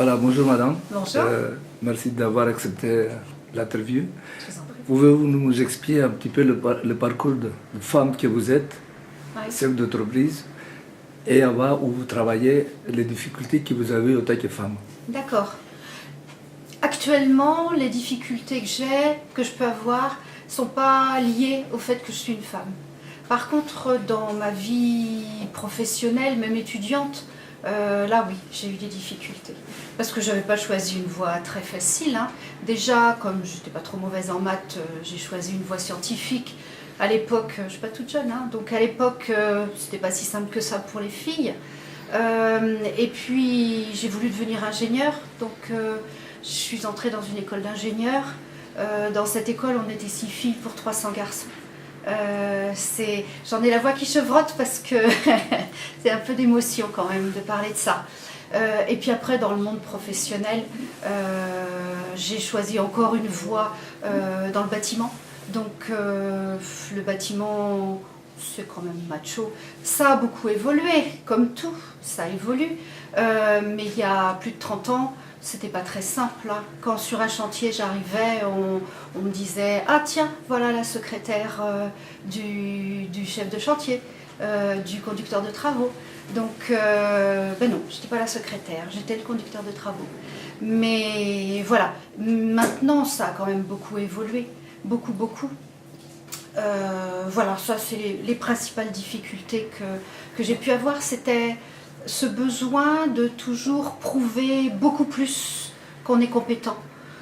Voilà, bonjour madame. Bonjour. Merci d'avoir accepté l'interview. Je vous en prie. Pouvez-vous nous expliquer un petit peu le parcours de femme que vous êtes, Oui. chef d'entreprise, et avant où vous travaillez, les difficultés que vous avez en tant que femme? D'accord. Actuellement, les difficultés que je peux avoir, ne sont pas liées au fait que je suis une femme. Par contre, dans ma vie professionnelle, même étudiante, là oui, j'ai eu des difficultés. Parce que je n'avais pas choisi une voie très facile, hein. Déjà, comme je n'étais pas trop mauvaise en maths, j'ai choisi une voie scientifique. À l'époque, je ne suis pas toute jeune, hein, donc à l'époque, c'était pas si simple que ça pour les filles. Et puis, j'ai voulu devenir ingénieure, donc je suis entrée dans une école d'ingénieur. Dans cette école, on était 6 filles pour 300 garçons. J'en ai la voix qui chevrotte parce que c'est un peu d'émotion quand même de parler de ça. Et puis après, dans le monde professionnel, j'ai choisi encore une voie dans le bâtiment. Donc le bâtiment, c'est quand même macho. Ça a beaucoup évolué, comme tout, ça évolue. Mais il y a plus de 30 ans, c'était pas très simple, hein. Quand sur un chantier j'arrivais, on me disait « Ah tiens, voilà la secrétaire du chef de chantier, du conducteur de travaux. » Donc, ben non, je n'étais pas la secrétaire, j'étais le conducteur de travaux. Mais voilà, maintenant ça a quand même beaucoup évolué, beaucoup. Voilà, ça c'est les principales difficultés que j'ai pu avoir, c'était ce besoin de toujours prouver beaucoup plus qu'on est compétent.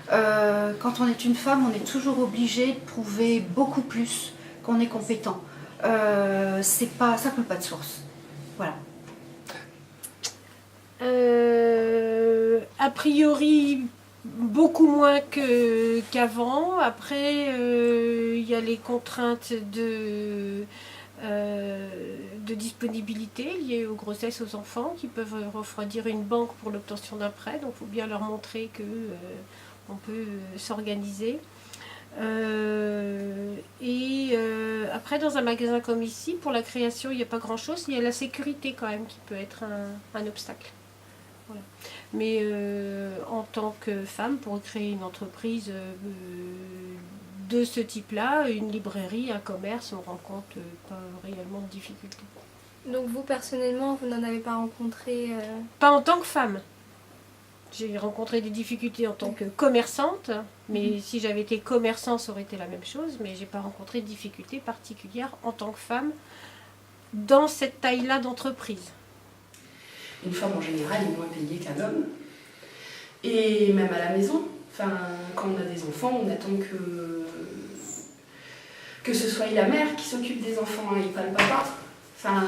Quand on est une femme, on est toujours obligé de prouver beaucoup plus qu'on est compétent. Ça coule pas de source. Voilà. A priori, beaucoup moins qu'avant. Après, il y a les contraintes de disponibilité liées aux grossesses, aux enfants, qui peuvent refroidir une banque pour l'obtention d'un prêt. Donc il faut bien leur montrer qu'on peut s'organiser. Après, dans un magasin comme ici, pour la création, il n'y a pas grand-chose. Il y a la sécurité quand même qui peut être un obstacle. Voilà. Mais en tant que femme, pour créer une entreprise de ce type-là, une librairie, un commerce, on rencontre pas réellement de difficultés. Donc vous, personnellement, vous n'en avez pas rencontré Pas en tant que femme. J'ai rencontré des difficultés en tant que commerçante, mais si j'avais été commerçant, ça aurait été la même chose, mais j'ai pas rencontré de difficultés particulières en tant que femme dans cette taille-là d'entreprise. Une femme en général est moins payée qu'un homme. Et même à la maison, enfin, quand on a des enfants, on attend que ce soit la mère qui s'occupe des enfants et pas le papa. Enfin,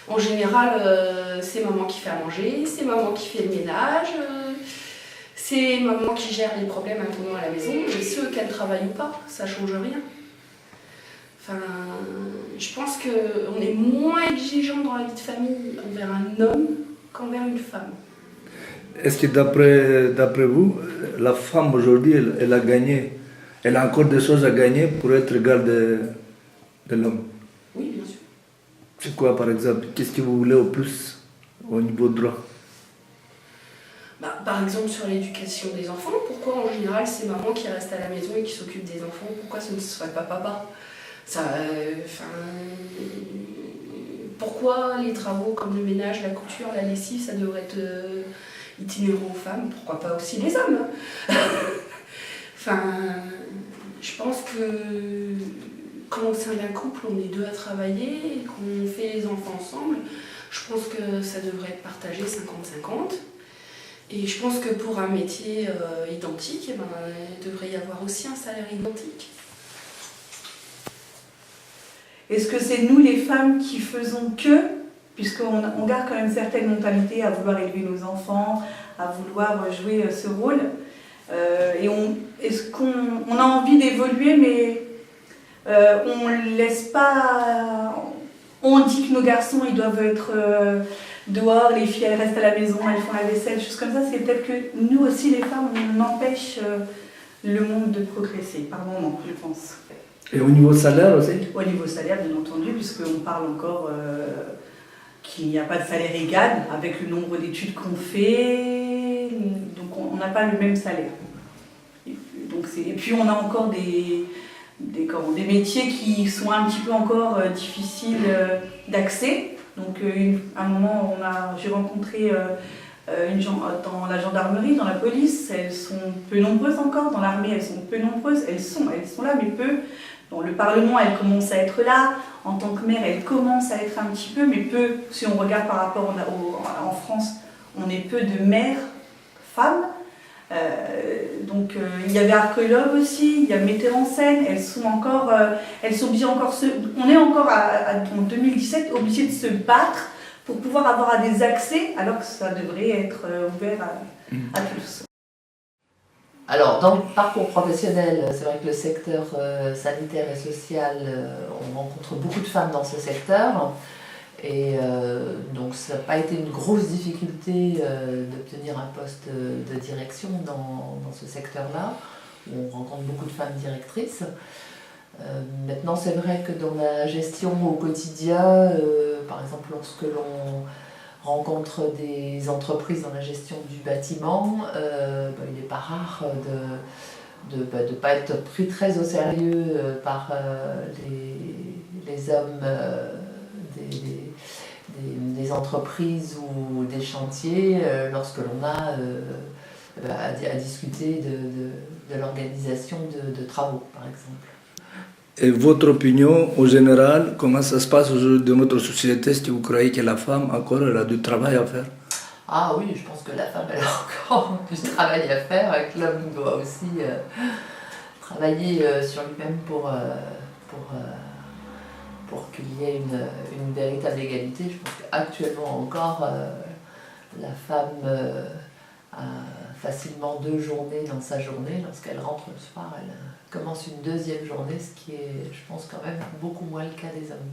en général, c'est maman qui fait à manger, c'est maman qui fait le ménage, c'est maman qui gère les problèmes attendant à la maison, et ceux qu'elle travaille ou pas, ça change rien. Enfin, je pense qu'on est moins exigeant dans la vie de famille envers un homme qu'envers une femme. Est-ce que d'après vous, la femme aujourd'hui, elle a gagné, elle a encore des choses à gagner pour être égale de l'homme? Oui, bien sûr. C'est quoi par exemple? Qu'est-ce que vous voulez au plus au niveau droit? Par exemple sur l'éducation des enfants, pourquoi en général c'est maman qui reste à la maison et qui s'occupe des enfants? Pourquoi ce ne serait pas papa? Pourquoi les travaux comme le ménage, la couture, la lessive, ça devrait être itinérant aux femmes? Pourquoi pas aussi les hommes? Je pense que quand au sein d'un couple, on est deux à travailler et qu'on fait les enfants ensemble, je pense que ça devrait être partagé 50-50. Et je pense que pour un métier identique, il devrait y avoir aussi un salaire identique. Est-ce que c'est nous les femmes qui faisons puisqu'on garde quand même certaines mentalités à vouloir élever nos enfants, à vouloir jouer ce rôle, est-ce qu'on a envie d'évoluer, mais on laisse pas... On dit que nos garçons ils doivent être dehors, les filles elles restent à la maison, elles font la vaisselle, choses comme ça. C'est peut-être que nous aussi les femmes on empêche le monde de progresser par moment, je pense. Et au niveau salaire aussi? Au niveau salaire, bien entendu, puisqu'on parle encore qu'il n'y a pas de salaire égal avec le nombre d'études qu'on fait, on n'a pas le même salaire. Et puis on a encore des métiers qui sont un petit peu encore difficiles d'accès. Donc à un moment, j'ai rencontré dans la gendarmerie, dans la police, elles sont peu nombreuses encore. Dans l'armée, elles sont peu nombreuses. Elles sont là, mais peu. Dans le Parlement, elles commencent à être là. En tant que maire, elles commencent à être un petit peu, mais peu. Si on regarde par rapport en France, on est peu de maires femmes. Il y avait archéologues aussi, il y a metteur en scène, elles sont obligées encore on est encore en 2017 obligés de se battre pour pouvoir avoir des accès alors que ça devrait être ouvert à tous. Alors, dans le parcours professionnel, c'est vrai que le secteur sanitaire et social, on rencontre beaucoup de femmes dans ce secteur. Et donc ça n'a pas été une grosse difficulté d'obtenir un poste de direction dans ce secteur-là, où on rencontre beaucoup de femmes directrices. Maintenant, c'est vrai que dans la gestion au quotidien, par exemple lorsque l'on rencontre des entreprises dans la gestion du bâtiment, il n'est pas rare de ne pas être pris très au sérieux par les hommes des entreprises ou des chantiers lorsque l'on a à discuter de l'organisation de travaux, par exemple. Et votre opinion, en général, comment ça se passe aujourd'hui dans notre société? Est-ce que vous croyez que la femme, encore, elle a du travail à faire? Ah oui, je pense que la femme, elle a encore du travail à faire, et que l'homme doit aussi travailler sur lui-même pour qu'il y ait une véritable égalité. Je pense qu'actuellement encore, la femme a facilement 2 journées dans sa journée. Lorsqu'elle rentre le soir, elle commence une 2e journée, ce qui est, je pense, quand même beaucoup moins le cas des hommes.